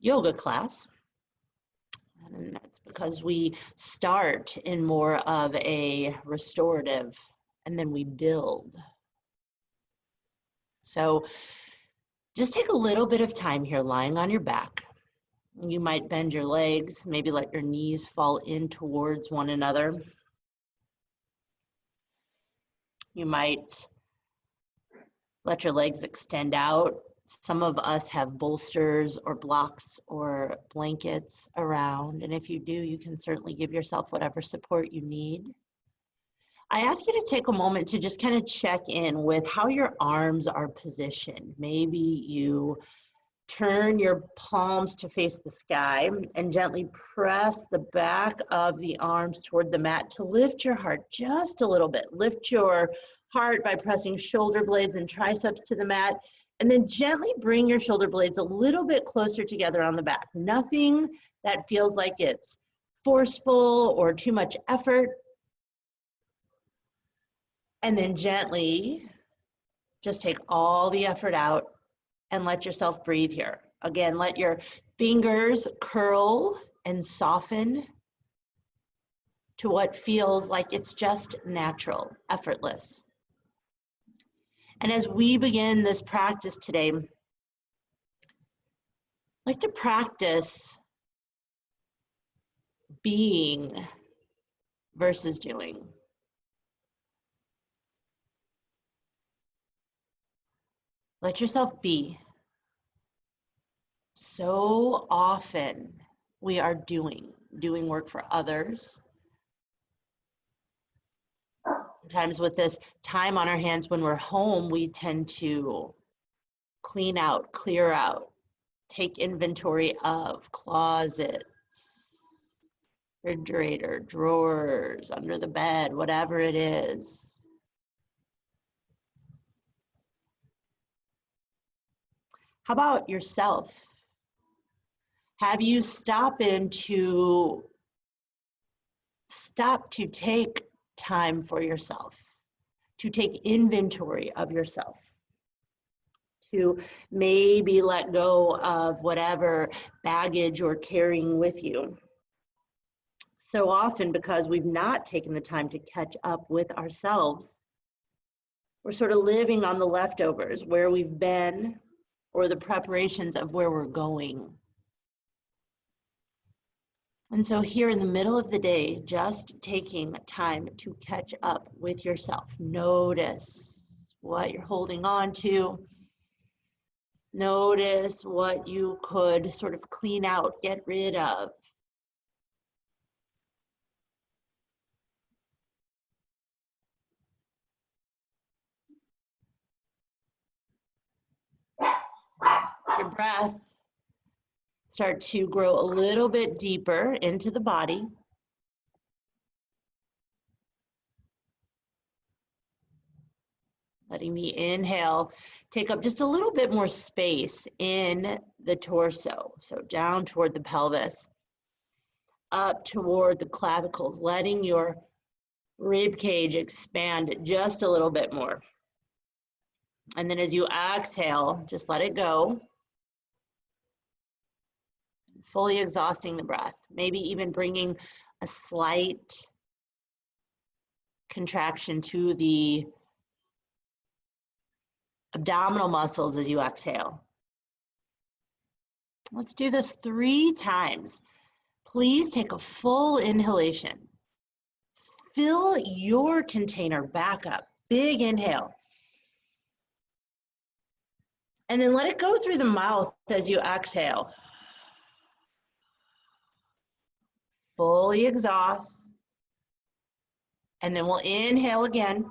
yoga class. And that's because we start in more of a restorative and then we build. So just take a little bit of time here lying on your back. You might bend your legs, maybe let your knees fall in towards one another. You might let your legs extend out. Some of us have bolsters or blocks or blankets around, and if you do, you can certainly give yourself whatever support you need. I ask you to take a moment to just kind of check in with how your arms are positioned. Maybe you turn your palms to face the sky and gently press the back of the arms toward the mat to lift your heart just a little bit. Lift your heart by pressing shoulder blades and triceps to the mat, and then gently bring your shoulder blades a little bit closer together on the back. Nothing that feels like it's forceful or too much effort. And then gently just take all the effort out and let yourself breathe here. Again, let your fingers curl and soften to what feels like it's just natural, effortless. And as we begin this practice today, I'd like to practice being versus doing. Let yourself be. So often we are doing work for others. Sometimes with this time on our hands when we're home, we tend to clean out, clear out, take inventory of closets, refrigerator, drawers, under the bed, whatever it is. How about yourself? Have you stopped to take time for yourself, to take inventory of yourself, to maybe let go of whatever baggage you're carrying with you? So often, because we've not taken the time to catch up with ourselves, we're sort of living on the leftovers, where we've been, or the preparations of where we're going. And so here in the middle of the day, just taking time to catch up with yourself. Notice what you're holding on to. Notice what you could sort of clean out, get rid of. Your breath start to grow a little bit deeper into the body. Letting the inhale take up just a little bit more space in the torso. So down toward the pelvis, up toward the clavicles, letting your rib cage expand just a little bit more. And then as you exhale, just let it go. Fully exhausting the breath, maybe even bringing a slight contraction to the abdominal muscles as you exhale. Let's do this 3 times. Please take a full inhalation. Fill your container back up. Big inhale. And then let it go through the mouth as you exhale. Fully exhaust. And then we'll inhale again.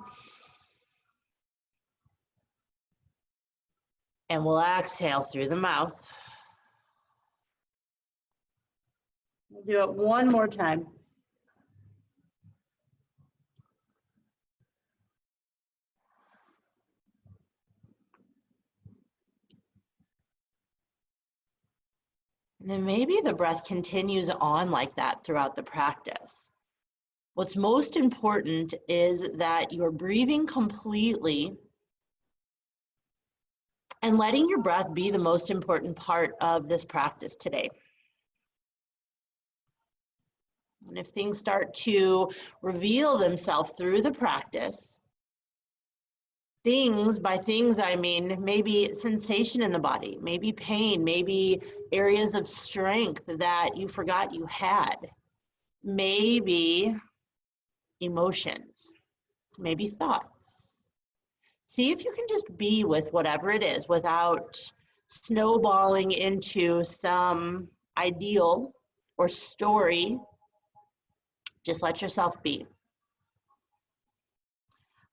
And we'll exhale through the mouth. We'll do it one more time. And then maybe the breath continues on like that throughout the practice. What's most important is that you're breathing completely and letting your breath be the most important part of this practice today. And if things start to reveal themselves through the practice, by things I mean maybe sensation in the body, maybe pain, maybe areas of strength that you forgot you had, maybe emotions, maybe thoughts. See if you can just be with whatever it is without snowballing into some ideal or story. Just let yourself be.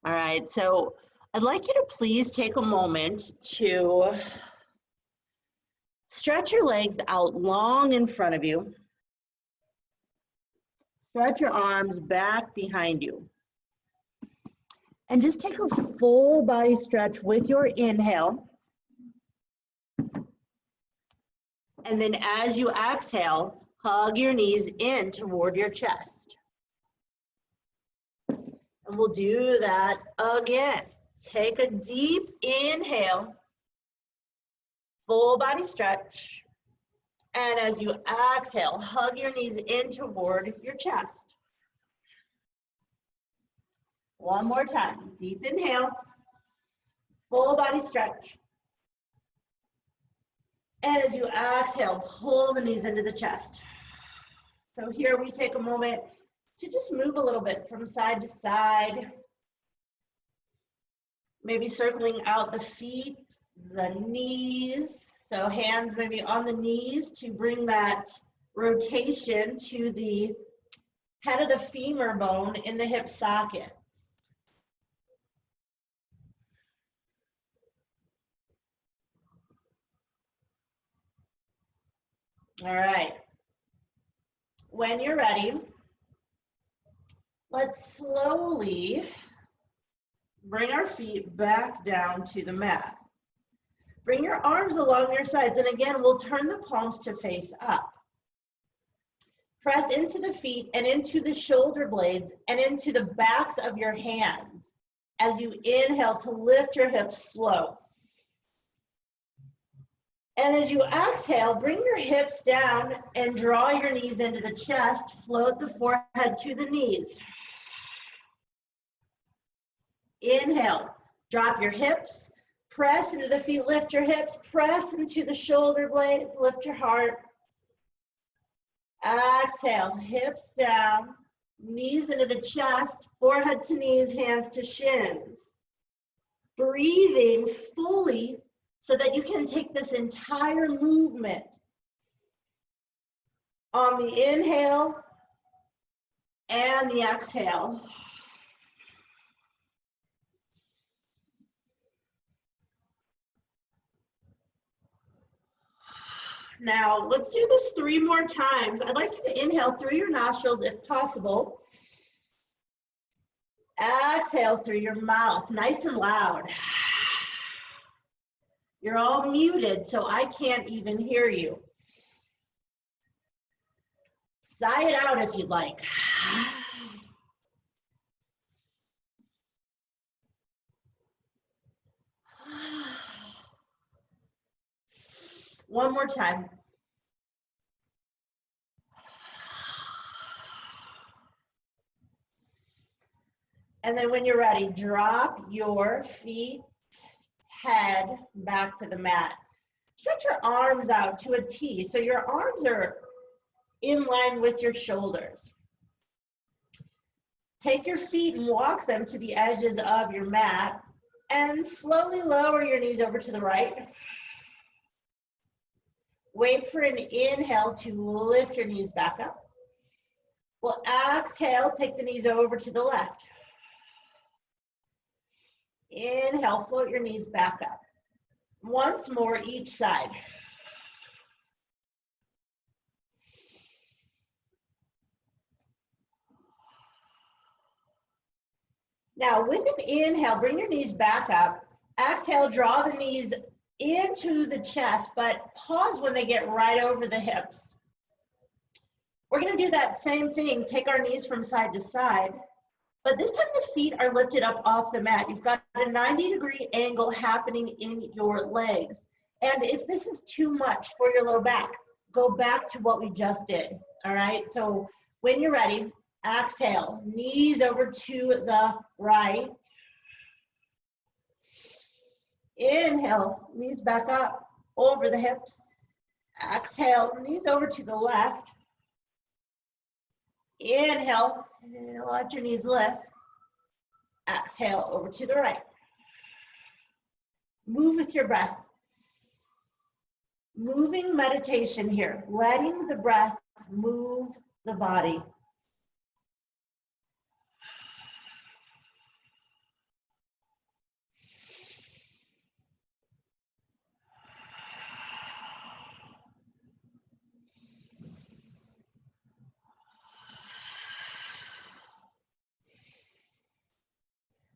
All right, so I'd like you to please take a moment to stretch your legs out long in front of you. Stretch your arms back behind you. And just take a full body stretch with your inhale. And then as you exhale, hug your knees in toward your chest. And we'll do that again. Take a deep inhale, full body stretch. And as you exhale, hug your knees in toward your chest. One more time, deep inhale, full body stretch. And as you exhale, pull the knees into the chest. So here we take a moment to just move a little bit from side to side. Maybe circling out the feet, the knees. So hands maybe on the knees to bring that rotation to the head of the femur bone in the hip sockets. All right. When you're ready, let's slowly bring our feet back down to the mat. Bring your arms along your sides, and again, we'll turn the palms to face up. Press into the feet and into the shoulder blades and into the backs of your hands as you inhale to lift your hips slow. And as you exhale, bring your hips down and draw your knees into the chest. Float the forehead to the knees. Inhale, drop your hips, press into the feet, lift your hips, press into the shoulder blades, lift your heart. Exhale, hips down, knees into the chest, forehead to knees, hands to shins. Breathing fully so that you can take this entire movement on the inhale and the exhale. Now, let's do this 3 more times. I'd like you to inhale through your nostrils if possible. Exhale through your mouth, nice and loud. You're all muted, so I can't even hear you. Sigh it out if you'd like. One more time. And then when you're ready, drop your feet, head back to the mat. Stretch your arms out to a T, so your arms are in line with your shoulders. Take your feet and walk them to the edges of your mat, and slowly lower your knees over to the right. Wait for an inhale to lift your knees back up. We'll exhale, take the knees over to the left. Inhale, float your knees back up. Once more, each side. Now, with an inhale, bring your knees back up. Exhale, draw the knees into the chest, but pause when they get right over the hips. We're going to do that same thing. Take our knees from side to side. But this time the feet are lifted up off the mat. You've got a 90-degree angle happening in your legs. And if this is too much for your low back, go back to what we just did, all right? So when you're ready, exhale, knees over to the right. Inhale, knees back up, over the hips. Exhale, knees over to the left. Inhale, let your knees lift. Exhale, over to the right. Move with your breath. Moving meditation here, letting the breath move the body.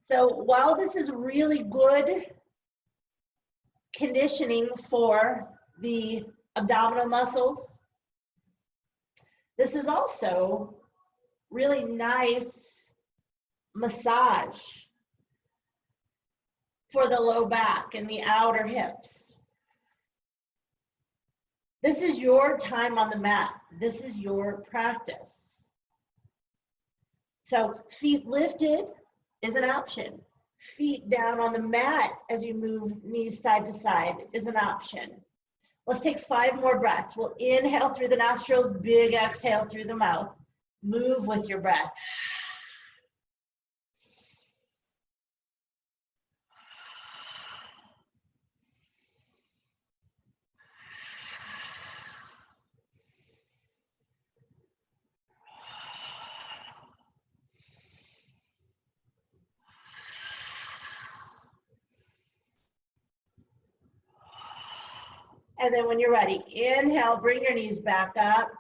So while this is really good conditioning for the abdominal muscles, this is also really nice massage for the low back and the outer hips. This is your time on the mat. This is your practice. So feet lifted is an option. Feet down on the mat as you move knees side to side is an option. Let's take 5 more breaths. We'll inhale through the nostrils, big exhale through the mouth. Move with your breath. And then when you're ready, inhale, bring your knees back up.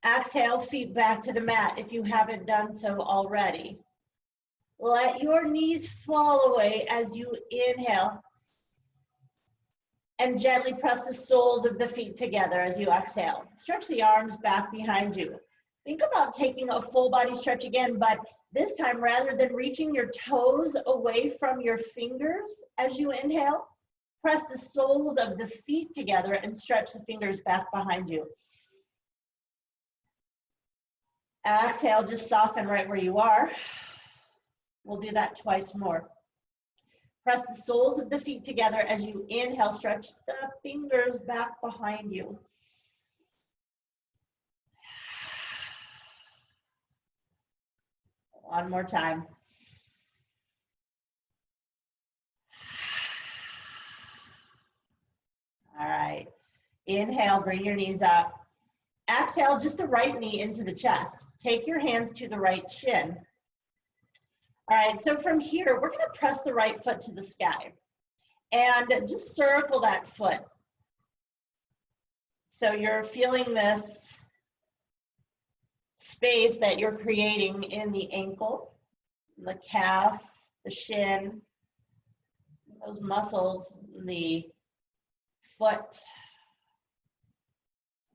Exhale, feet back to the mat if you haven't done so already. Let your knees fall away as you inhale. And gently press the soles of the feet together as you exhale. Stretch the arms back behind you. Think about taking a full body stretch again, but this time rather than reaching your toes away from your fingers as you inhale, press the soles of the feet together and stretch the fingers back behind you. Exhale, just soften right where you are. We'll do that twice more. Press the soles of the feet together as you inhale, stretch the fingers back behind you. One more time. All right, inhale, bring your knees up. Exhale, just the right knee into the chest. Take your hands to the right shin. All right, so from here, we're gonna press the right foot to the sky and just circle that foot. So you're feeling this space that you're creating in the ankle, the calf, the shin, those muscles, the foot.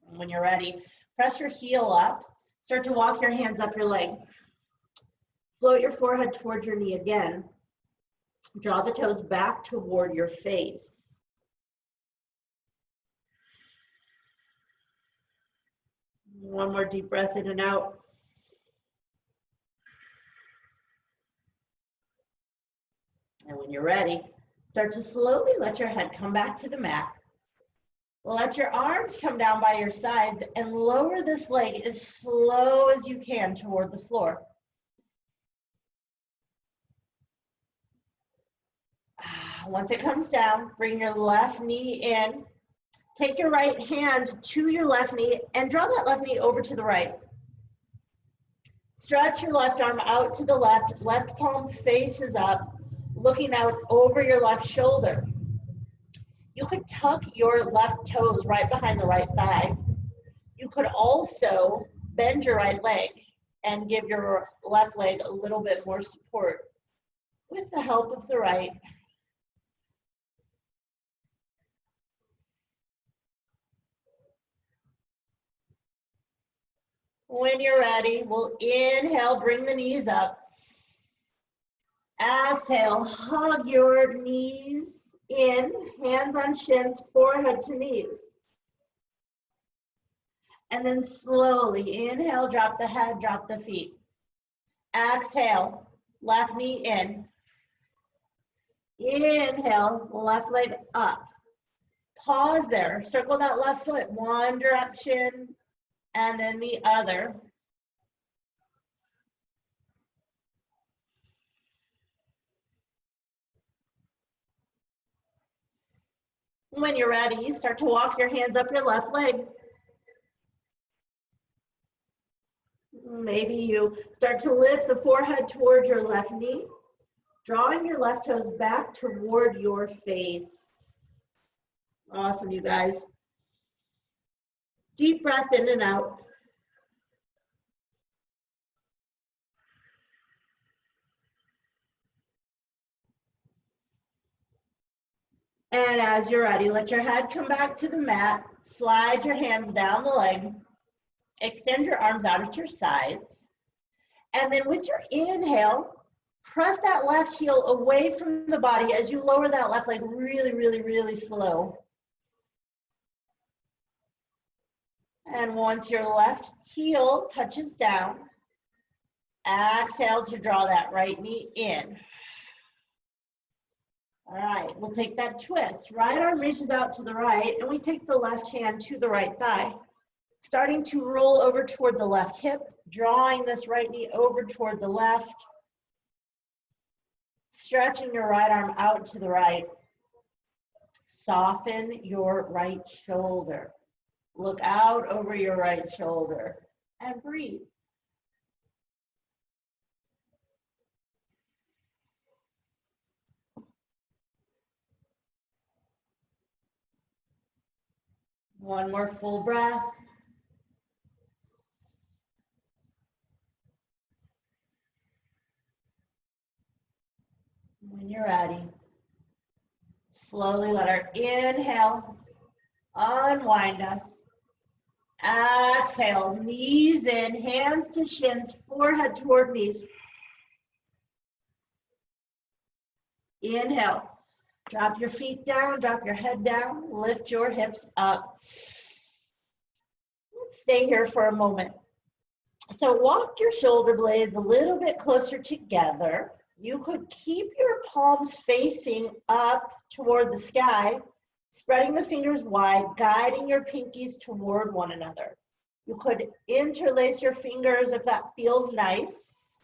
When you're ready, press your heel up. Start to walk your hands up your leg. Float your forehead towards your knee again. Draw the toes back toward your face. One more deep breath in and out. And when you're ready, start to slowly let your head come back to the mat. Let your arms come down by your sides and lower this leg as slow as you can toward the floor. Once it comes down, bring your left knee in. Take your right hand to your left knee and draw that left knee over to the right. Stretch your left arm out to the left. Left palm faces up, looking out over your left shoulder. You could tuck your left toes right behind the right thigh. You could also bend your right leg and give your left leg a little bit more support with the help of the right. When you're ready, we'll inhale, bring the knees up. Exhale, hug your knees in, hands on shins, forehead to knees. And then slowly, inhale, drop the head, drop the feet. Exhale, left knee in. Inhale, left leg up. Pause there, circle that left foot, one direction and then the other. When you're ready, start to walk your hands up your left leg. Maybe you start to lift the forehead toward your left knee, drawing your left toes back toward your face. Awesome, you guys. Deep breath in and out. And as you're ready, let your head come back to the mat, slide your hands down the leg, extend your arms out at your sides, and then with your inhale, press that left heel away from the body as you lower that left leg really, really, really slow. And once your left heel touches down, exhale to draw that right knee in. All right, we'll take that twist. Right arm reaches out to the right, and we take the left hand to the right thigh. Starting to roll over toward the left hip, drawing this right knee over toward the left. Stretching your right arm out to the right. Soften your right shoulder. Look out over your right shoulder and breathe. One more full breath. When you're ready, slowly let our inhale unwind us. Exhale, knees in, hands to shins, forehead toward knees. Inhale, drop your feet down, drop your head down, lift your hips up. Let's stay here for a moment. So walk your shoulder blades a little bit closer together. You could keep your palms facing up toward the sky, spreading the fingers wide, guiding your pinkies toward one another. You could interlace your fingers if that feels nice.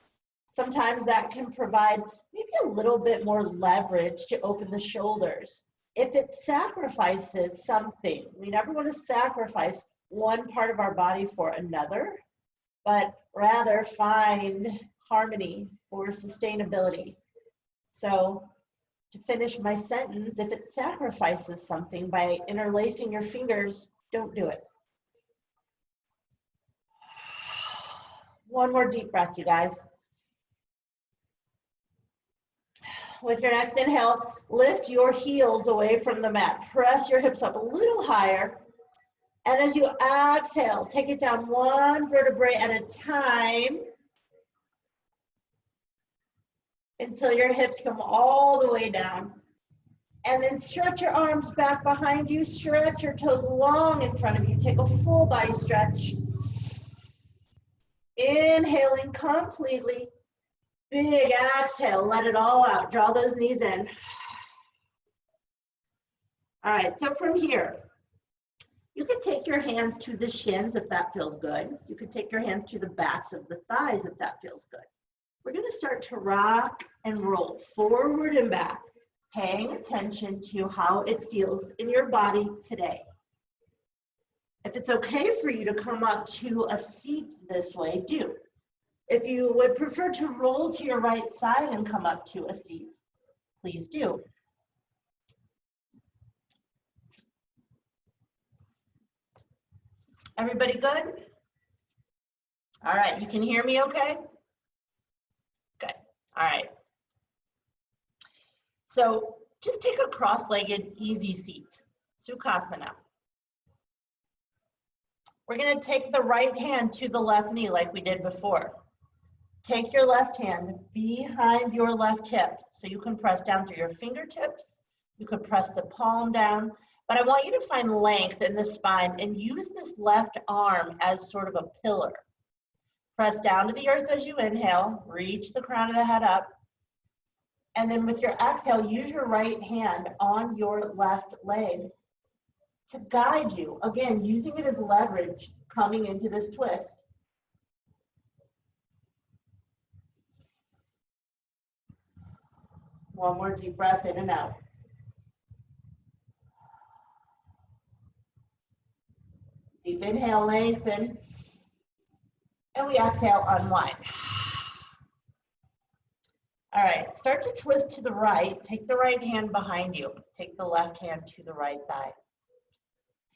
Sometimes that can provide maybe a little bit more leverage to open the shoulders. If it sacrifices something, we never want to sacrifice one part of our body for another, but rather find harmony for sustainability. So to finish my sentence, if it sacrifices something by interlacing your fingers, don't do it. One more deep breath, you guys. With your next inhale, lift your heels away from the mat. Press your hips up a little higher. And as you exhale, take it down one vertebrae at a time until your hips come all the way down. And then stretch your arms back behind you. Stretch your toes long in front of you. Take a full body stretch. Inhaling completely. Big exhale, let it all out. Draw those knees in. All right, so from here, you could take your hands to the shins if that feels good. You could take your hands to the backs of the thighs if that feels good. We're going to start to rock and roll forward and back, paying attention to how it feels in your body today. If it's okay for you to come up to a seat this way, do. If you would prefer to roll to your right side and come up to a seat, please do. Everybody good? All right, you can hear me okay? Good, all right. So just take a cross-legged easy seat, Sukhasana. We're gonna take the right hand to the left knee like we did before. Take your left hand behind your left hip. So you can press down through your fingertips. You could press the palm down. But I want you to find length in the spine and use this left arm as sort of a pillar. Press down to the earth as you inhale. Reach the crown of the head up. And then with your exhale, use your right hand on your left leg to guide you. Again, using it as leverage coming into this twist. One more deep breath in and out. Deep inhale, lengthen. And we exhale, unwind. All right, start to twist to the right. Take the right hand behind you. Take the left hand to the right thigh.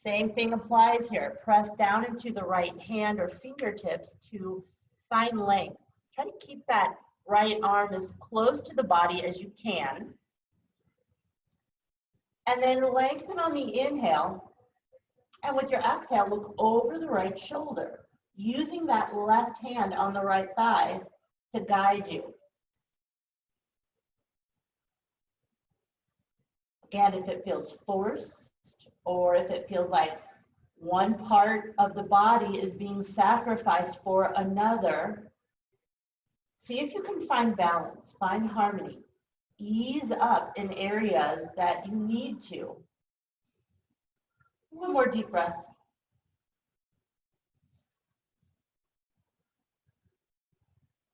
Same thing applies here. Press down into the right hand or fingertips to find length. Try to keep that right arm as close to the body as you can. And then lengthen on the inhale. And with your exhale, look over the right shoulder, using that left hand on the right thigh to guide you. Again, if it feels forced or if it feels like one part of the body is being sacrificed for another, see if you can find balance, find harmony. Ease up in areas that you need to. One more deep breath.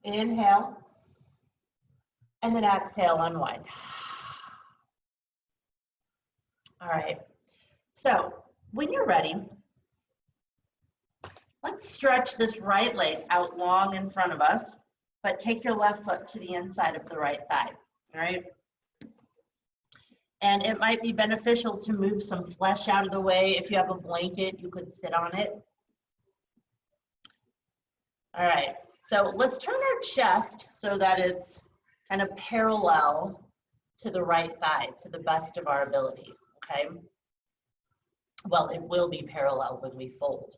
Inhale, and then exhale, unwind. All right, so when you're ready, let's stretch this right leg out long in front of us, but take your left foot to the inside of the right thigh, all right? And it might be beneficial to move some flesh out of the way. If you have a blanket, you could sit on it. All right, so let's turn our chest so that it's kind of parallel to the right thigh to the best of our ability, okay? Well, it will be parallel when we fold.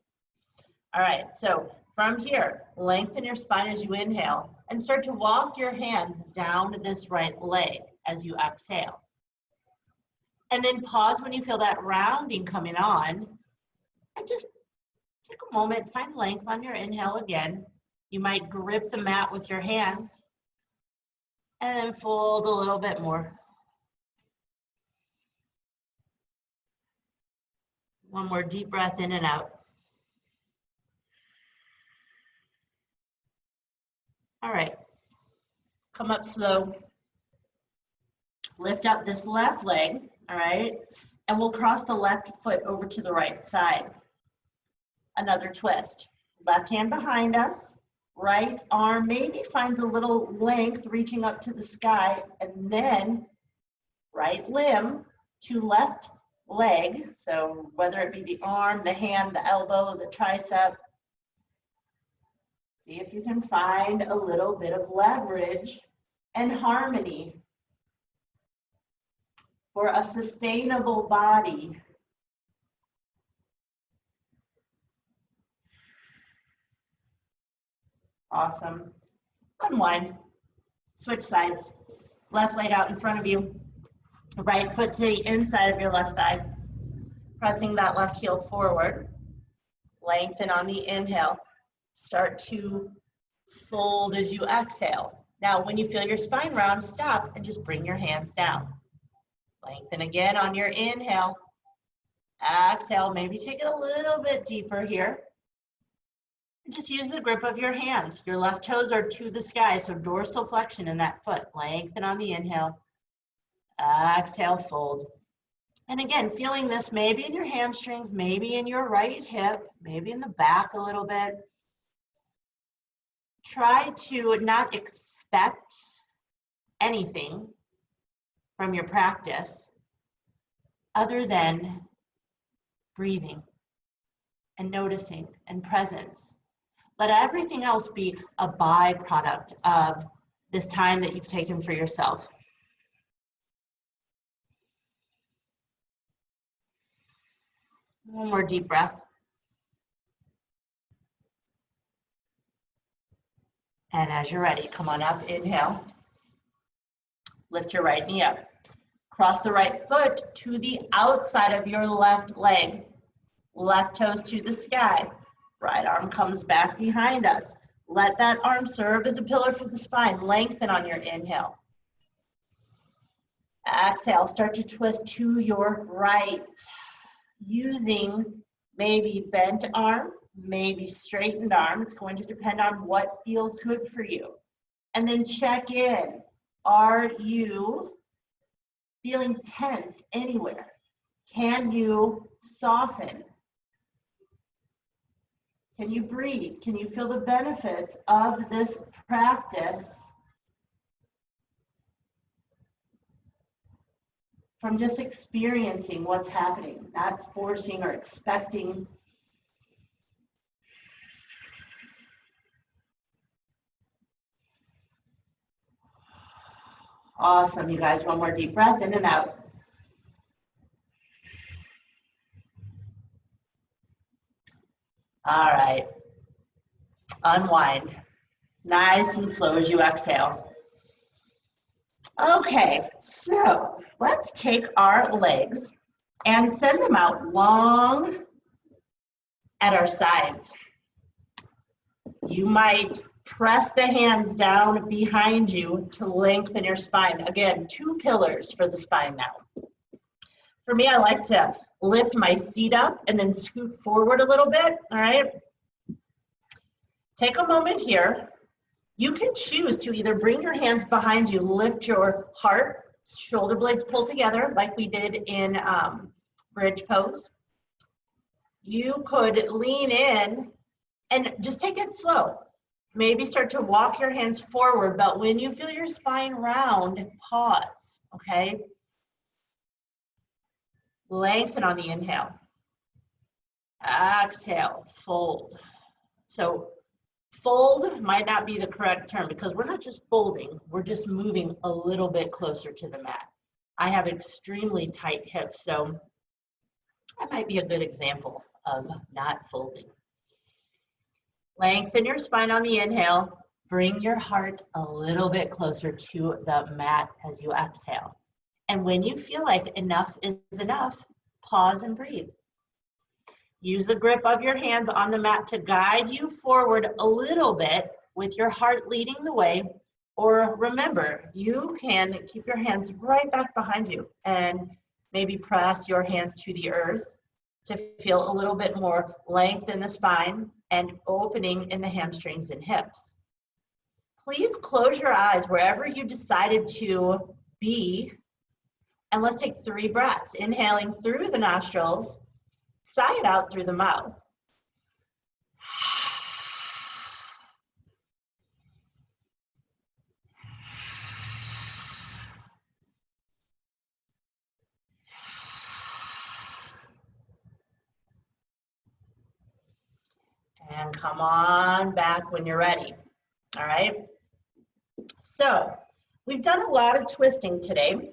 All right, so from here, lengthen your spine as you inhale and start to walk your hands down this right leg as you exhale. And then pause when you feel that rounding coming on and just take a moment, find length on your inhale again. You might grip the mat with your hands and then fold a little bit more. One more deep breath in and out. All right, come up slow. Lift up this left leg, all right? And we'll cross the left foot over to the right side. Another twist. Left hand behind us, right arm maybe finds a little length reaching up to the sky, and then right limb to left leg. So whether it be the arm, the hand, the elbow, the tricep, see if you can find a little bit of leverage and harmony for a sustainable body. Awesome. Unwind. Switch sides. Left leg out in front of you. Right foot to the inside of your left thigh. Pressing that left heel forward. Lengthen on the inhale. Start to fold as you exhale. Now, when you feel your spine round, stop and just bring your hands down. Lengthen again on your inhale. Exhale, maybe take it a little bit deeper here. And just use the grip of your hands. Your left toes are to the sky, so dorsal flexion in that foot. Lengthen on the inhale. Exhale, fold. And again, feeling this maybe in your hamstrings, maybe in your right hip, maybe in the back a little bit. Try to not expect anything from your practice other than breathing and noticing and presence. Let everything else be a byproduct of this time that you've taken for yourself. One more deep breath. And as you're ready, come on up, inhale. Lift your right knee up. Cross the right foot to the outside of your left leg. Left toes to the sky. Right arm comes back behind us. Let that arm serve as a pillar for the spine. Lengthen on your inhale. Exhale, start to twist to your right. Using maybe bent arm, maybe straightened arm. It's going to depend on what feels good for you. And then check in. Are you feeling tense anywhere? Can you soften? Can you breathe? Can you feel the benefits of this practice from just experiencing what's happening, not forcing or expecting? Awesome, you guys. One more deep breath in and out. All right. Unwind. Nice and slow as you exhale. Okay, so let's take our legs and send them out long at our sides. You might press the hands down behind you to lengthen your spine. Again, 2 pillars for the spine now. For me, I like to lift my seat up and then scoot forward a little bit, all right? Take a moment here. You can choose to either bring your hands behind you, lift your heart, shoulder blades pull together like we did in bridge pose. You could lean in and just take it slow. Maybe start to walk your hands forward, but when you feel your spine round, pause, okay? Lengthen on the inhale. Exhale, fold. So fold might not be the correct term because we're not just folding, we're just moving a little bit closer to the mat. I have extremely tight hips, so that might be a good example of not folding. Lengthen your spine on the inhale. Bring your heart a little bit closer to the mat as you exhale. And when you feel like enough is enough, pause and breathe. Use the grip of your hands on the mat to guide you forward a little bit with your heart leading the way. Or remember, you can keep your hands right back behind you and maybe press your hands to the earth to feel a little bit more length in the spine and opening in the hamstrings and hips. Please close your eyes wherever you decided to be, and let's take 3 breaths. Inhaling through the nostrils, sigh it out through the mouth. And come on back when you're ready. All right. So we've done a lot of twisting today.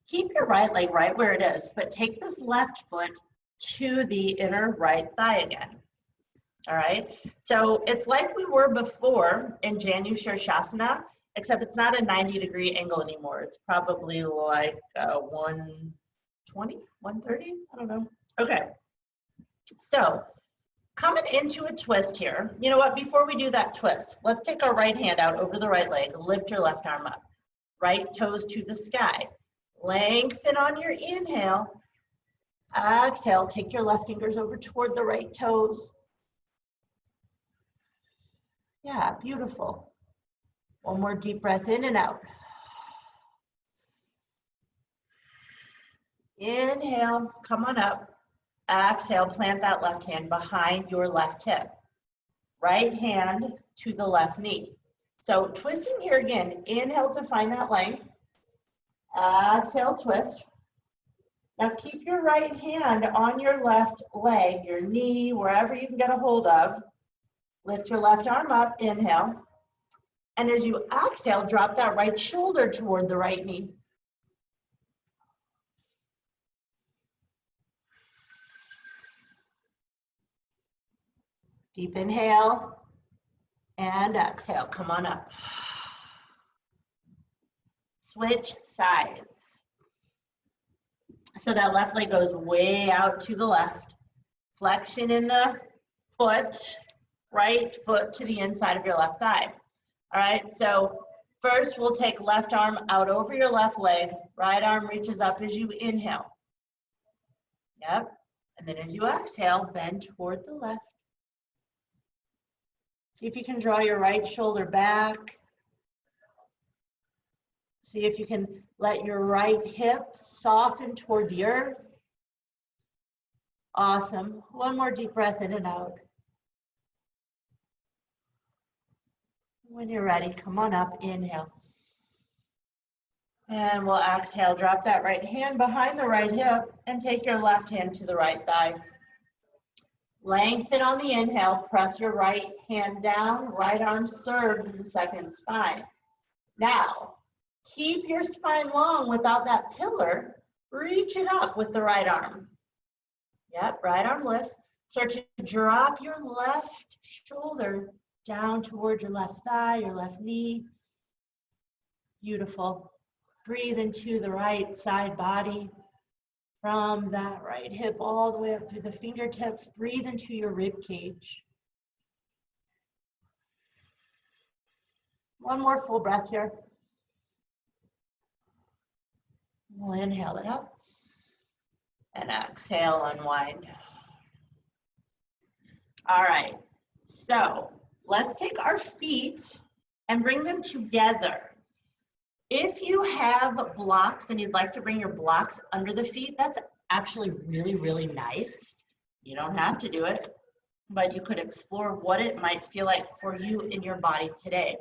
Keep your right leg right where it is, but take this left foot to the inner right thigh again. All right. So it's like we were before in Janu Shirshasana, except it's not a 90-degree angle anymore. It's probably like 120, 130. I don't know. Okay. So coming into a twist here, you know what, before we do that twist, let's take our right hand out over the right leg, lift your left arm up, right toes to the sky. Lengthen on your inhale. Exhale, take your left fingers over toward the right toes. Yeah, beautiful. One more deep breath in and out. Inhale, come on up. Exhale, plant that left hand behind your left hip. Right hand to the left knee. So twisting here again, inhale to find that length. Exhale, twist. Now keep your right hand on your left leg, your knee, wherever you can get a hold of. Lift your left arm up, inhale. And as you exhale, drop that right shoulder toward the right knee. Deep inhale And exhale, come on up. Switch sides. So that left leg goes way out to the left. Flexion in the foot, right foot to the inside of your left thigh. All right, so first we'll take left arm out over your left leg. Right arm reaches up as you inhale. Yep, and then as you exhale, bend toward the left. See if you can draw your right shoulder back. See if you can let your right hip soften toward the earth. Awesome. One more deep breath in and out. When you're ready, come on up, inhale. And we'll exhale, drop that right hand behind the right hip and take your left hand to the right thigh. Lengthen on the inhale, press your right hand down, right arm serves as a second spine. Now, keep your spine long without that pillar. Reach it up with the right arm. Yep, right arm lifts. Start to drop your left shoulder down toward your left thigh, your left knee. Beautiful. Breathe into the right side body. From that right hip all the way up through the fingertips. Breathe into your rib cage. One more full breath here. We'll inhale it up and exhale, unwind. All right, so let's take our feet and bring them together. If you have blocks and you'd like to bring your blocks under the feet, that's actually really, really nice. You don't have to do it, but you could explore what it might feel like for you in your body today.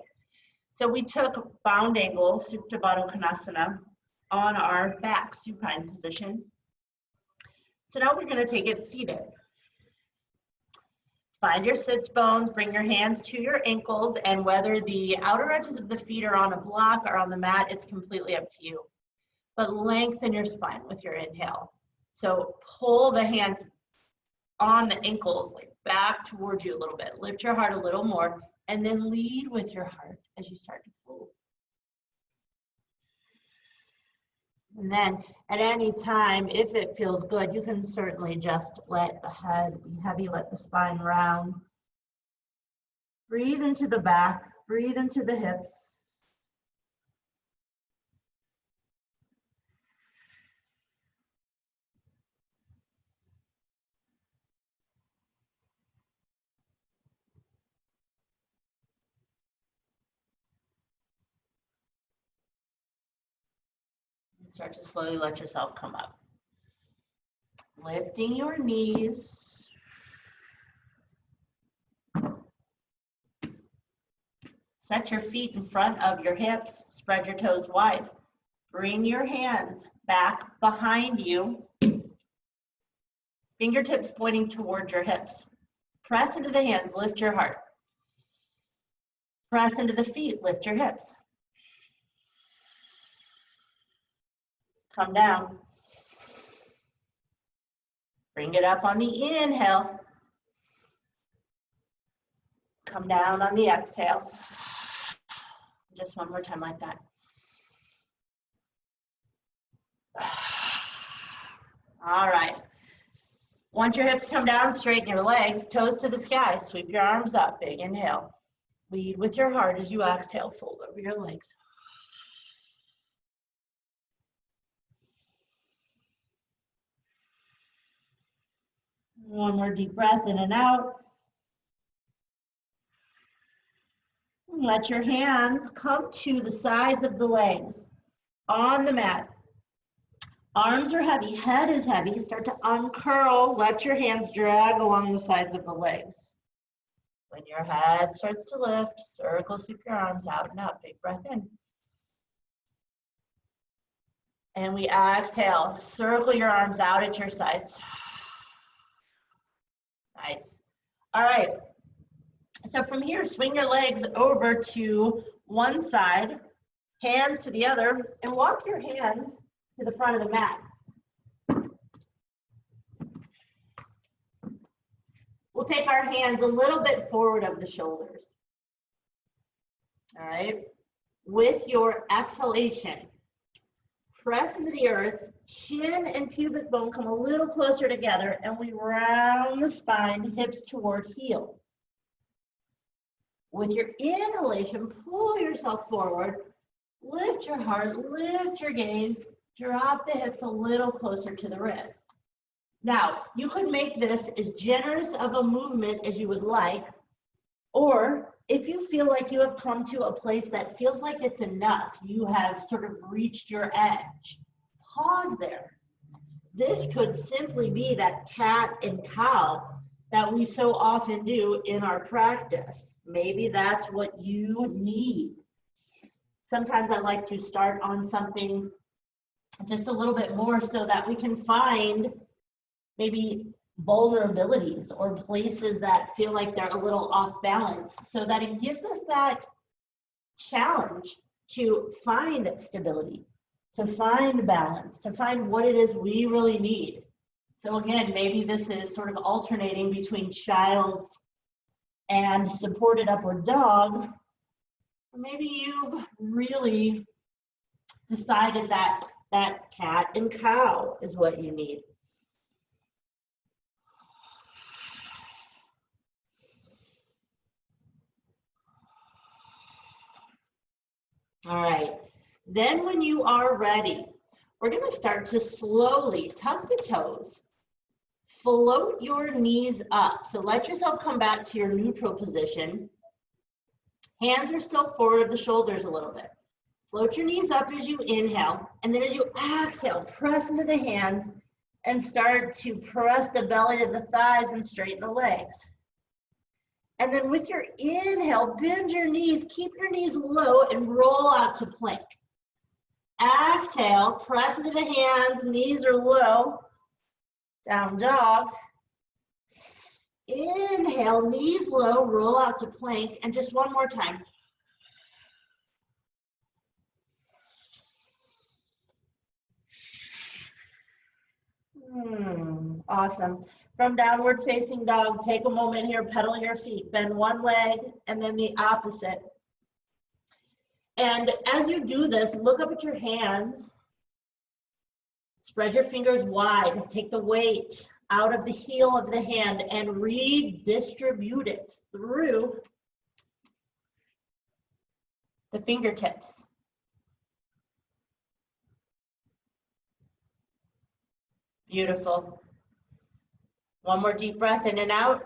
So we took bound angle, Supta Baddha Konasana, on our back, supine position. So now we're going to take it seated. Find your sits bones, bring your hands to your ankles, and whether the outer edges of the feet are on a block or on the mat, it's completely up to you. But lengthen your spine with your inhale. So pull the hands on the ankles like back towards you a little bit. Lift your heart a little more, and then lead with your heart as you start to fold. And then at any time, if it feels good, you can certainly just let the head be heavy, let the spine round. Breathe into the back, breathe into the hips. Start to slowly let yourself come up. Lifting your knees. Set your feet in front of your hips. Spread your toes wide. Bring your hands back behind you. Fingertips pointing towards your hips. Press into the hands, lift your heart. Press into the feet, lift your hips. Come down. Bring it up on the inhale. Come down on the exhale. Just one more time like that. All right. Once your hips come down, straighten your legs, toes to the sky. Sweep your arms up, big inhale. Lead with your heart as you exhale, fold over your legs. One more deep breath in and out. Let your hands come to the sides of the legs on the mat. Arms are heavy, head is heavy. Start to uncurl. Let your hands drag along the sides of the legs. When your head starts to lift, circle, sweep your arms out and up. Big breath in. And we exhale. Circle your arms out at your sides. Nice. All right. So from here, swing your legs over to one side, hands to the other, and walk your hands to the front of the mat. We'll take our hands a little bit forward of the shoulders. All right. With your exhalation, press into the earth, chin and pubic bone come a little closer together, and we round the spine, hips toward heels. With your inhalation, pull yourself forward, lift your heart, lift your gaze, drop the hips a little closer to the wrist. Now, you could make this as generous of a movement as you would like, or if you feel like you have come to a place that feels like it's enough, you have sort of reached your edge, pause there. This could simply be that cat and cow that we so often do in our practice. Maybe that's what you need. Sometimes I like to start on something just a little bit more so that we can find maybe vulnerabilities or places that feel like they're a little off balance, so that it gives us that challenge to find stability, to find balance, to find what it is we really need. So again, maybe this is sort of alternating between child's and supported upward dog. Or maybe you've really decided that that cat and cow is what you need. All right, then when you are ready, we're going to start to slowly tuck the toes, float your knees up. So let yourself come back to your neutral position. Hands are still forward of the shoulders a little bit. Float your knees up as you inhale, and then as you exhale, press into the hands and start to press the belly to the thighs and straighten the legs. And then with your inhale, bend your knees, keep your knees low and roll out to plank. Exhale, press into the hands, knees are low, down dog. Inhale, knees low, roll out to plank, and just one more time. Awesome. From downward facing dog, take a moment here, pedal your feet, bend one leg and then the opposite. And as you do this, look up at your hands, spread your fingers wide, take the weight out of the heel of the hand and redistribute it through the fingertips. Beautiful. One more deep breath in and out.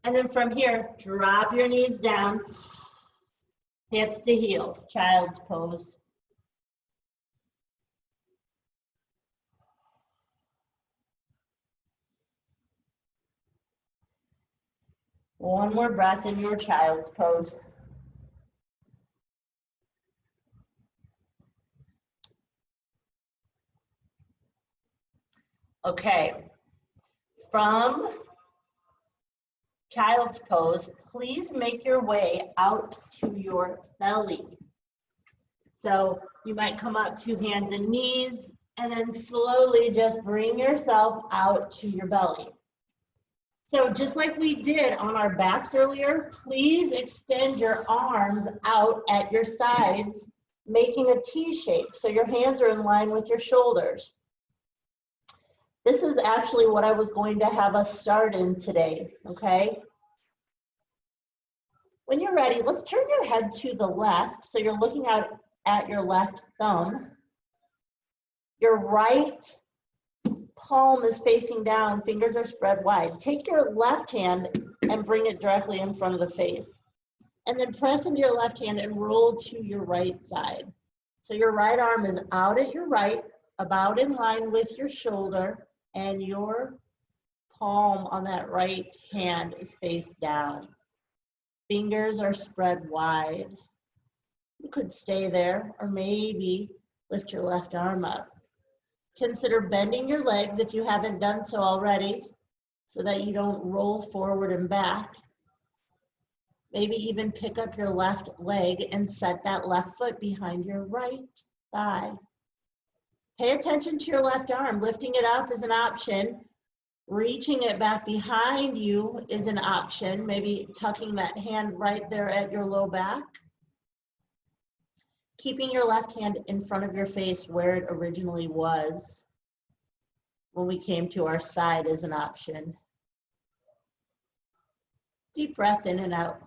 And then from here, drop your knees down, hips to heels, child's pose. One more breath in your child's pose. Okay, from child's pose, please make your way out to your belly. So you might come up to hands and knees and then slowly just bring yourself out to your belly. So just like we did on our backs earlier, please extend your arms out at your sides, making a T shape. So your hands are in line with your shoulders. This is actually what I was going to have us start in today, okay? When you're ready, let's turn your head to the left. So you're looking out at your left thumb. Your right palm is facing down, fingers are spread wide. Take your left hand and bring it directly in front of the face. And then press into your left hand and roll to your right side. So your right arm is out at your right, about in line with your shoulder, and your palm on that right hand is face down. Fingers are spread wide. You could stay there or maybe lift your left arm up. Consider bending your legs if you haven't done so already, so that you don't roll forward and back. Maybe even pick up your left leg and set that left foot behind your right thigh. Pay attention to your left arm. Lifting it up is an option. Reaching it back behind you is an option, maybe tucking that hand right there at your low back. Keeping your left hand in front of your face where it originally was when we came to our side is an option. Deep breath in and out.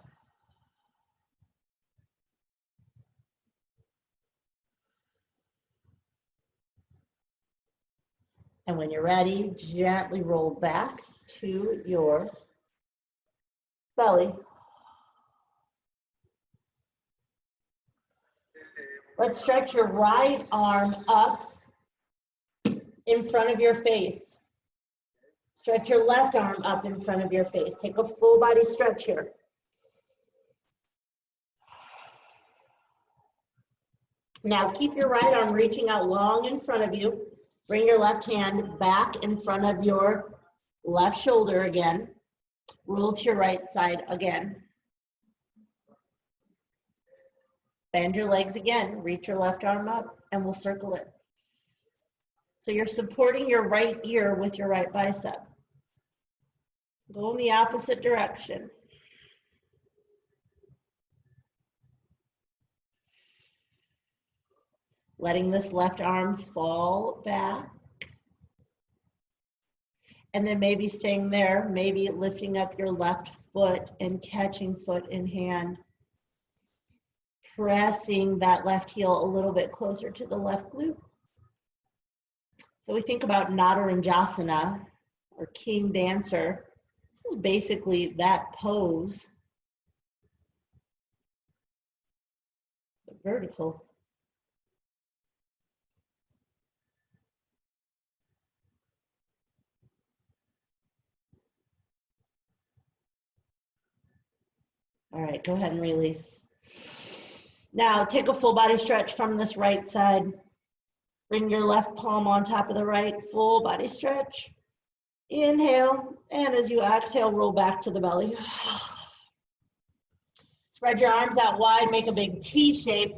And when you're ready, gently roll back to your belly. Let's stretch your right arm up in front of your face. Stretch your left arm up in front of your face. Take a full body stretch here. Now keep your right arm reaching out long in front of you. Bring your left hand back in front of your left shoulder again. Roll to your right side again. Bend your legs again. Reach your left arm up and we'll circle it. So you're supporting your right ear with your right bicep. Go in the opposite direction. Letting this left arm fall back. And then maybe staying there, maybe lifting up your left foot and catching foot in hand. Pressing that left heel a little bit closer to the left glute. So we think about Nadaranjasana or King Dancer. This is basically that pose, but vertical. All right, go ahead and release. Now take a full body stretch from this right side. Bring your left palm on top of the right, full body stretch. Inhale, and as you exhale, roll back to the belly. Spread your arms out wide, make a big T shape.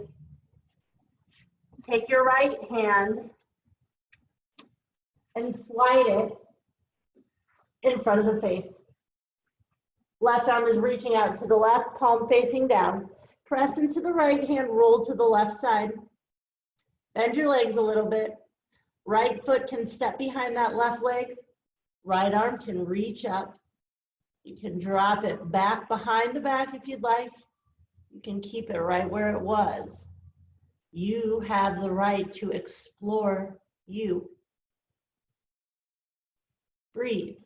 Take your right hand and slide it in front of the face. Left arm is reaching out to the left, palm facing down. Press into the right hand, roll to the left side. Bend your legs a little bit. Right foot can step behind that left leg. Right arm can reach up. You can drop it back behind the back if you'd like. You can keep it right where it was. You have the right to explore you. Breathe.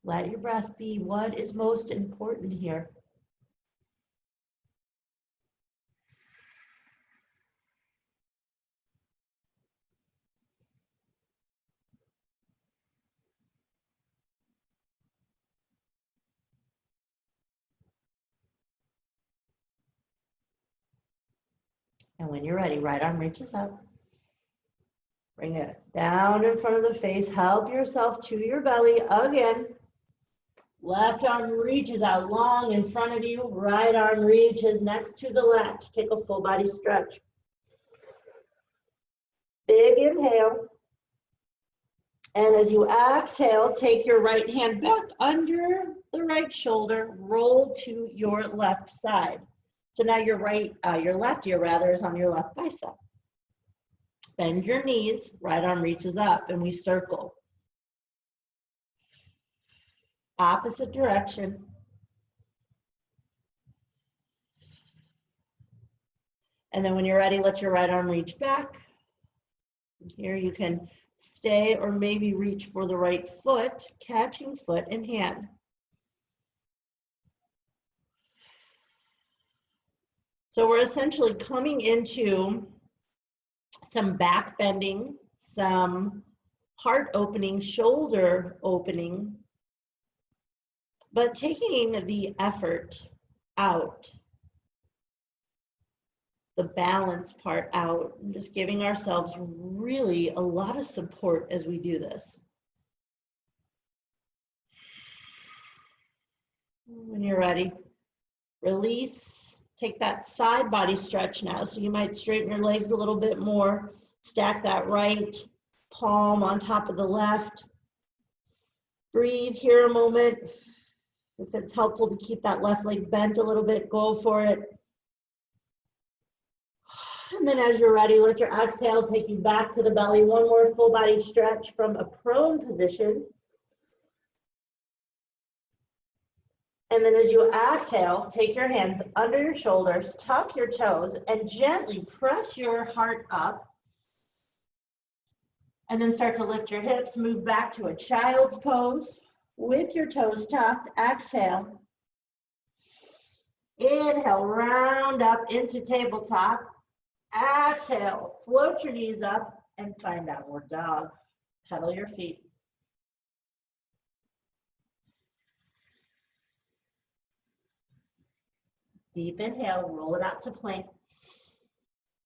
Let your breath be what is most important here. And when you're ready, right arm reaches up. Bring it down in front of the face. Help yourself to your belly again. Left arm reaches out long in front of you. Right arm reaches next to the left. Take a full body stretch. Big inhale. And as you exhale, take your right hand back under the right shoulder. Roll to your left side. So now your left ear rather is on your left bicep. Bend your knees. Right arm reaches up and we circle. Opposite direction. And then when you're ready, let your right arm reach back. Here you can stay or maybe reach for the right foot, catching foot in hand. So we're essentially coming into some back bending, some heart opening, shoulder opening, but taking the effort out, the balance part out, and just giving ourselves really a lot of support as we do this. When you're ready, release. Take that side body stretch now. So you might straighten your legs a little bit more. Stack that right palm on top of the left. Breathe here a moment. If it's helpful to keep that left leg bent a little bit, go for it. And then as you're ready, let your exhale take you back to the belly. One more full body stretch from a prone position. And then as you exhale, take your hands under your shoulders, tuck your toes, and gently press your heart up. And then start to lift your hips, move back to a child's pose with your toes tucked. Exhale. Inhale, round up into tabletop. Exhale, float your knees up and find downward dog. Pedal your feet. Deep inhale, roll it out to plank.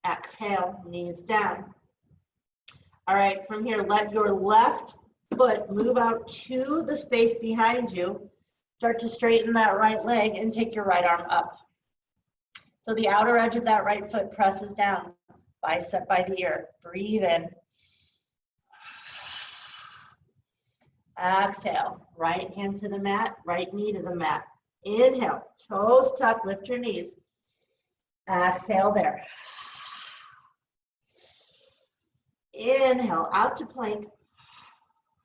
Exhale, knees down. All right, from here, let your left foot move out to the space behind you. Start to straighten that right leg and take your right arm up. So the outer edge of that right foot presses down, bicep by the ear. Breathe in. Exhale, right hand to the mat, right knee to the mat. Inhale, toes tucked, lift your knees. Exhale there. Inhale, out to plank.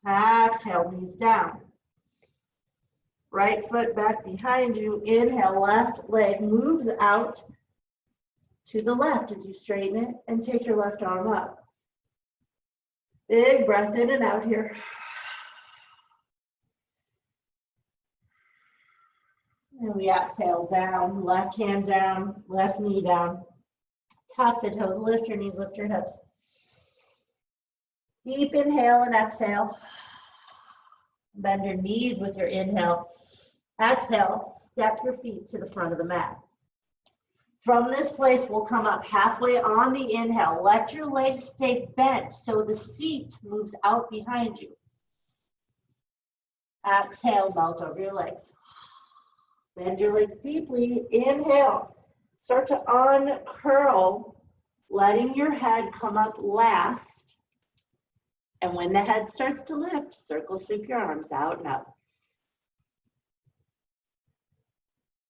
Exhale, knees down. Right foot back behind you. Inhale, left leg moves out to the left as you straighten it and take your left arm up. Big breath in and out here. And we exhale down, left hand down, left knee down. Tuck the toes, lift your knees, lift your hips. Deep inhale and exhale. Bend your knees with your inhale. Exhale, step your feet to the front of the mat. From this place, we'll come up halfway on the inhale. Let your legs stay bent so the seat moves out behind you. Exhale, melt over your legs. Bend your legs deeply. Inhale. Start to uncurl, letting your head come up last. And when the head starts to lift, circle sweep your arms out and up.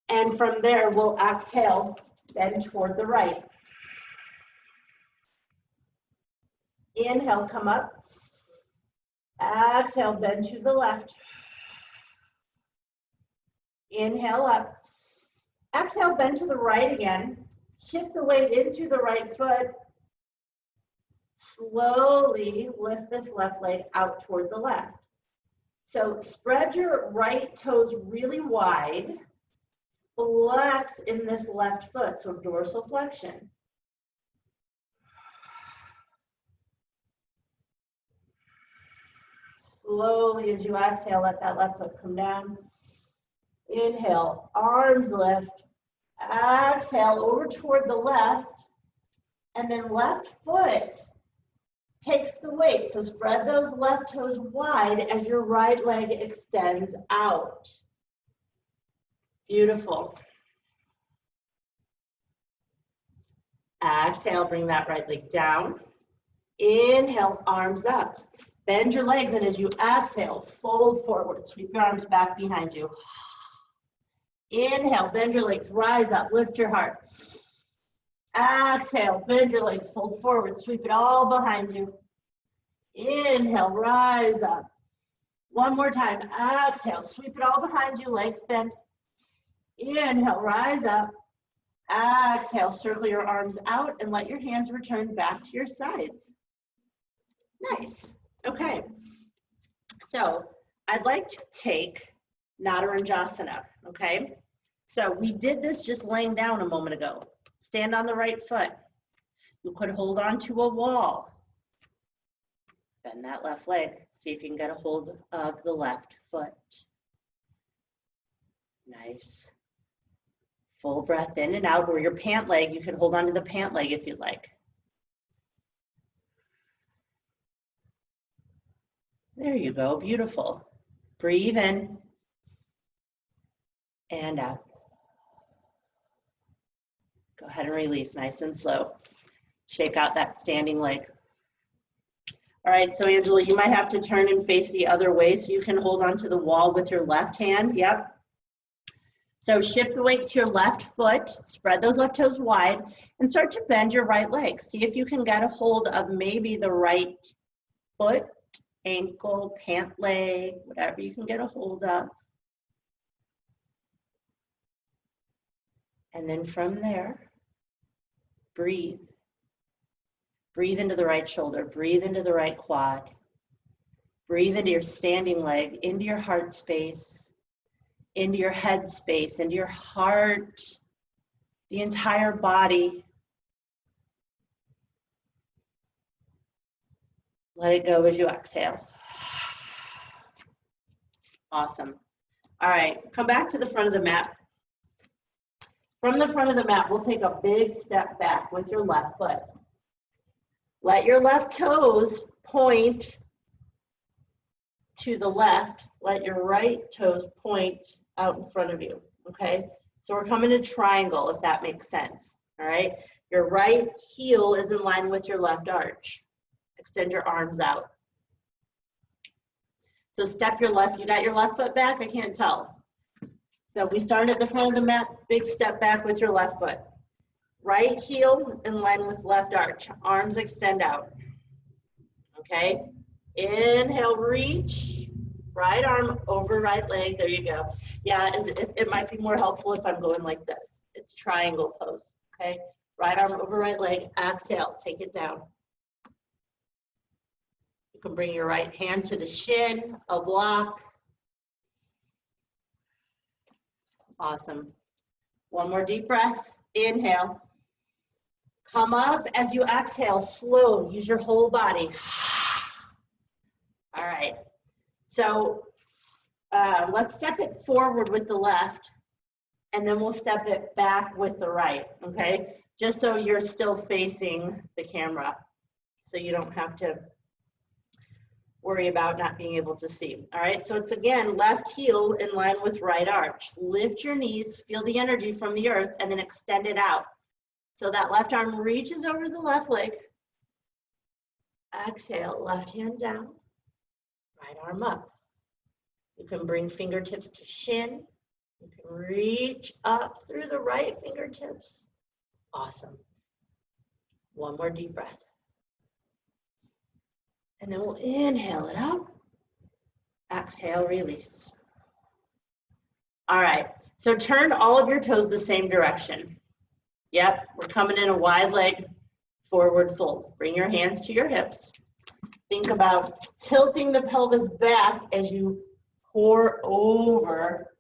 And from there, we'll exhale, bend toward the right. Inhale, come up. Exhale, bend to the left. Inhale up. Exhale, bend to the right again. Shift the weight into the right foot. Slowly lift this left leg out toward the left. So spread your right toes really wide. Flex in this left foot, so dorsal flexion. Slowly as you exhale, let that left foot come down. Inhale, arms lift. Exhale, over toward the left. And then left foot takes the weight. So spread those left toes wide as your right leg extends out. Beautiful. Exhale, bring that right leg down. Inhale, arms up. Bend your legs, and as you exhale, fold forward. Sweep your arms back behind you. Inhale, bend your legs, rise up, lift your heart. Exhale, bend your legs, fold forward, sweep it all behind you. Inhale, rise up. One more time, exhale, sweep it all behind you, legs bend. Inhale, rise up. Exhale, circle your arms out and let your hands return back to your sides. Nice. Okay. So I'd like to take Nadaranjasana, okay? So we did this just laying down a moment ago. Stand on the right foot. You could hold on to a wall. Bend that left leg. See if you can get a hold of the left foot. Nice. Full breath in and out, or your pant leg. You could hold on to the pant leg if you'd like. There you go. Beautiful. Breathe in and out. Go ahead and release nice and slow. Shake out that standing leg. All right, so Angela, you might have to turn and face the other way so you can hold onto the wall with your left hand. Yep. So shift the weight to your left foot, spread those left toes wide, and start to bend your right leg. See if you can get a hold of maybe the right foot, ankle, pant leg, whatever you can get a hold of. And then from there, breathe. Breathe into the right shoulder, breathe into the right quad. Breathe into your standing leg, into your heart space, into your head space, into your heart, the entire body. Let it go as you exhale. Awesome. All right, come back to the front of the mat. From the front of the mat, we'll take a big step back with your left foot. Let your left toes point to the left. Let your right toes point out in front of you, okay? So we're coming to triangle, if that makes sense, all right? Your right heel is in line with your left arch. Extend your arms out. So step your left, you got your left foot back? I can't tell. So we start at the front of the mat, big step back with your left foot. Right heel in line with left arch, arms extend out, okay? Inhale, reach, right arm over right leg, there you go. Yeah, it might be more helpful if I'm going like this. It's triangle pose, okay? Right arm over right leg, exhale, take it down. You can bring your right hand to the shin, a block. Awesome. One more deep breath, inhale. Come up as you exhale, slow, use your whole body. All right, so let's step it forward with the left, and then we'll step it back with the right, okay? Just so you're still facing the camera, so you don't have to worry about not being able to see. All right, so it's again, left heel in line with right arch. Lift your knees, feel the energy from the earth, and then extend it out. So that left arm reaches over the left leg. Exhale, left hand down, right arm up. You can bring fingertips to shin. You can reach up through the right fingertips. Awesome. One more deep breath. And then we'll inhale it up. Exhale, release. All right, so turn all of your toes the same direction. Yep, we're coming in a wide leg forward fold. Bring your hands to your hips. Think about tilting the pelvis back as you pour over.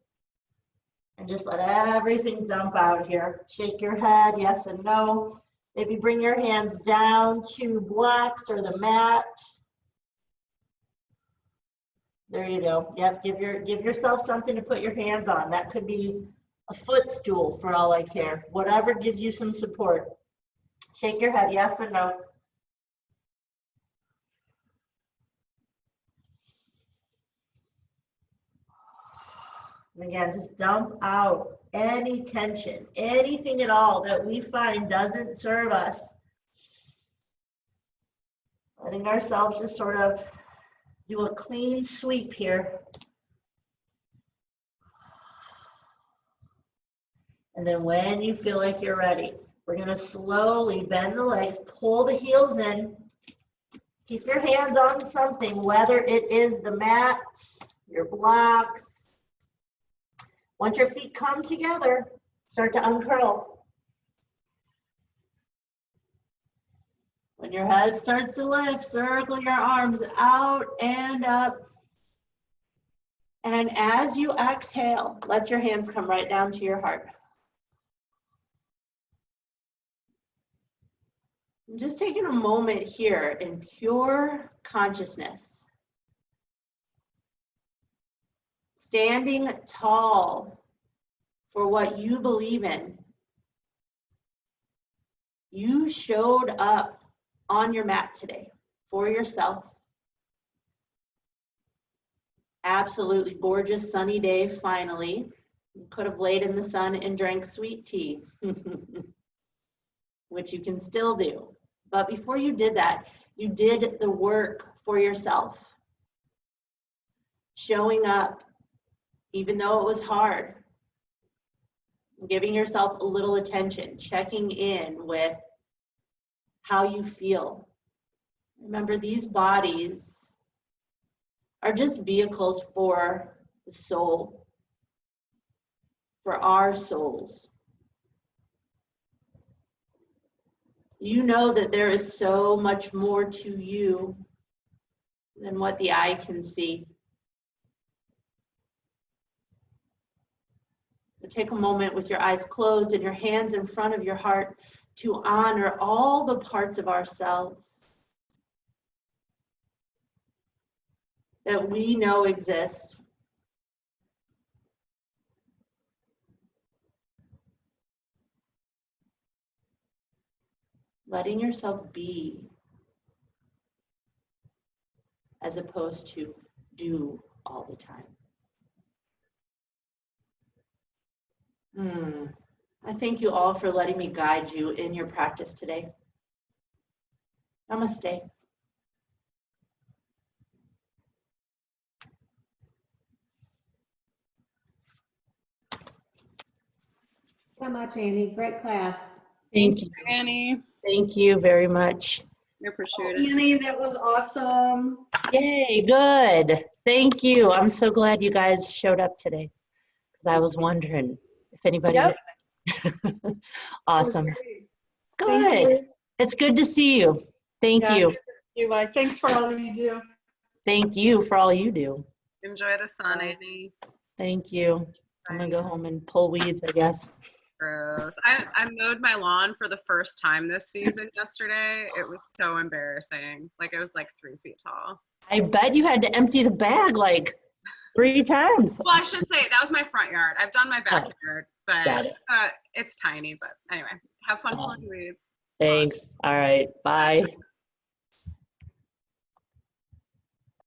And just let everything dump out here. Shake your head, yes and no. Maybe bring your hands down to blocks or the mat. There you go. Yep, give yourself something to put your hands on. That could be a footstool for all I care. Whatever gives you some support. Shake your head, yes or no. And again, just dump out any tension, anything at all that we find doesn't serve us. Letting ourselves just sort of do a clean sweep here. And then when you feel like you're ready, we're going to slowly bend the legs, pull the heels in. Keep your hands on something, whether it is the mat, your blocks. Once your feet come together, start to uncurl. When your head starts to lift, circle your arms out and up. And as you exhale, let your hands come right down to your heart. I'm just taking a moment here in pure consciousness. Standing tall for what you believe in. You showed up on your mat today for yourself. Absolutely gorgeous sunny day finally. You could have laid in the sun and drank sweet tea, which you can still do. But before you did that, You did the work for yourself. Showing up, even though it was hard. Giving yourself a little attention, checking in with how you feel. Remember, these bodies are just vehicles for the soul, for our souls. You know that there is so much more to you than what the eye can see. So take a moment with your eyes closed and your hands in front of your heart to honor all the parts of ourselves that we know exist. Letting yourself be as opposed to do all the time. I thank you all for letting me guide you in your practice today. Namaste. So much, Annie. Great class. Thank you, Annie. Thank you very much. I appreciate it. Annie, that was awesome. Yay, good. Thank you. I'm so glad you guys showed up today because I was wondering if anybody Yep. Awesome. Thank Good. you. It's good to see you. Thank Yeah, you. Thanks for all you do. Thank you for all you do. Enjoy the sun, Annie. Thank you. I'm gonna go home and pull weeds, I guess. Gross. I mowed my lawn for the first time this season yesterday. It was so embarrassing. Like, it was like 3 feet tall. I bet you had to empty the bag like 3 times. Well, I should say that was my front yard. I've done my backyard, Got but it. it's tiny. But anyway, have fun pulling weeds. Thanks. All right. Bye.